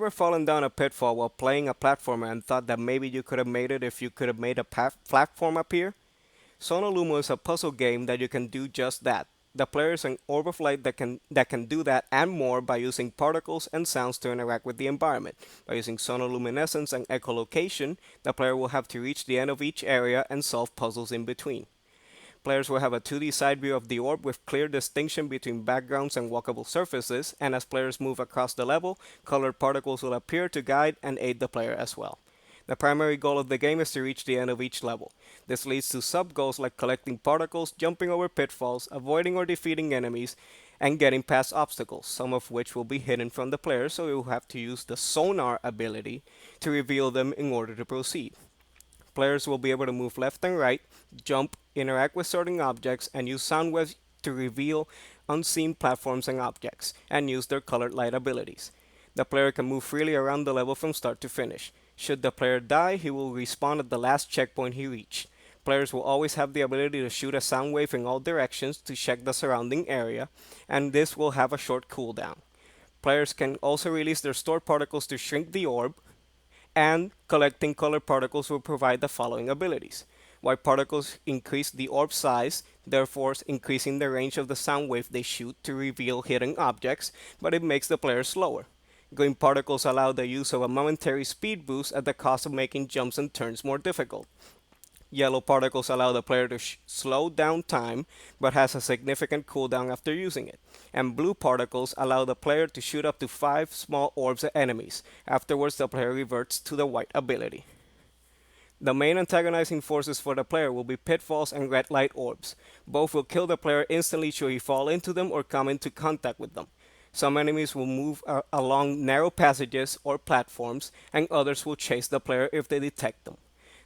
ever fallen down a pitfall while playing a platformer and thought that maybe you could have made it if you could have made a platform appear? Sonolumo is a puzzle game that you can do just that. The player is an orb of light that can do that and more by using particles and sounds to interact with the environment. By using sonoluminescence and echolocation, the player will have to reach the end of each area and solve puzzles in between. Players will have a 2D side view of the orb with clear distinction between backgrounds and walkable surfaces, and as players move across the level, colored particles will appear to guide and aid the player as well. The primary goal of the game is to reach the end of each level. This leads to sub-goals like collecting particles, jumping over pitfalls, avoiding or defeating enemies, and getting past obstacles, some of which will be hidden from the player, so you will have to use the sonar ability to reveal them in order to proceed. Players will be able to move left and right, jump, interact with certain objects, and use sound waves to reveal unseen platforms and objects, and use their colored light abilities. The player can move freely around the level from start to finish. Should the player die, he will respawn at the last checkpoint he reached. Players will always have the ability to shoot a sound wave in all directions to check the surrounding area, and this will have a short cooldown. Players can also release their stored particles to shrink the orb, and collecting colored particles will provide the following abilities. White particles increase the orb size, therefore increasing the range of the sound wave they shoot to reveal hidden objects, but it makes the player slower. Green particles allow the use of a momentary speed boost at the cost of making jumps and turns more difficult. Yellow particles allow the player to slow down time, but has a significant cooldown after using it. And blue particles allow the player to shoot up to 5 small orbs at enemies. Afterwards, the player reverts to the white ability. The main antagonizing forces for the player will be pitfalls and red light orbs. Both will kill the player instantly should he fall into them or come into contact with them. Some enemies will move along narrow passages or platforms, and others will chase the player if they detect them.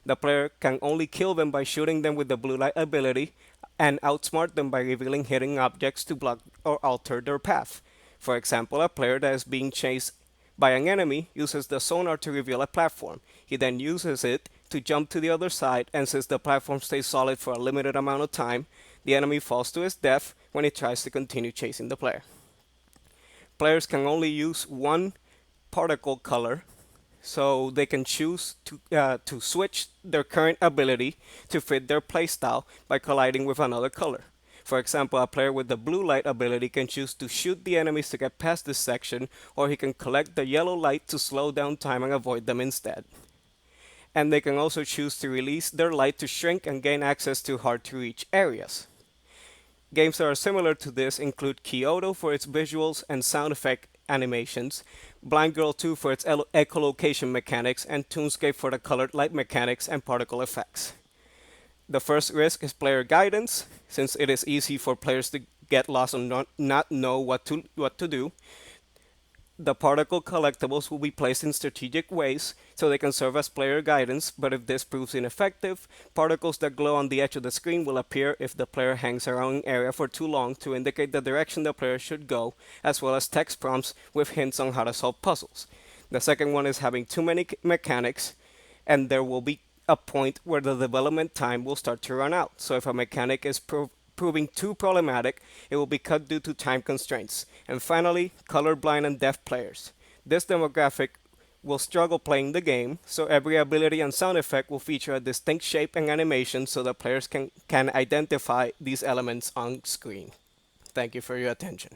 The player can only kill them by shooting them with the blue light ability, and outsmart them by revealing hidden objects to block or alter their path. For example, a player that is being chased by an enemy uses the sonar to reveal a platform. He then uses it to jump to the other side, and since the platform stays solid for a limited amount of time, the enemy falls to his death when he tries to continue chasing the player. Players can only use one particle color, so they can choose to switch their current ability to fit their playstyle by colliding with another color. For example, a player with the blue light ability can choose to shoot the enemies to get past this section, or he can collect the yellow light to slow down time and avoid them instead. And they can also choose to release their light to shrink and gain access to hard-to-reach areas. Games that are similar to this include Kyoto for its visuals and sound effect animations, Blind Girl 2 for its echolocation mechanics, and Toonscape for the colored light mechanics and particle effects. The first risk is player guidance, since it is easy for players to get lost and not know what to do. The particle collectibles will be placed in strategic ways so they can serve as player guidance, but if this proves ineffective, particles that glow on the edge of the screen will appear if the player hangs around an area for too long to indicate the direction the player should go, as well as text prompts with hints on how to solve puzzles. The second one is having too many mechanics, and there will be a point where the development time will start to run out. So if a mechanic is proving too problematic, it will be cut due to time constraints. And finally, colorblind and deaf players. This demographic will struggle playing the game, so every ability and sound effect will feature a distinct shape and animation so that players can identify these elements on screen. Thank you for your attention.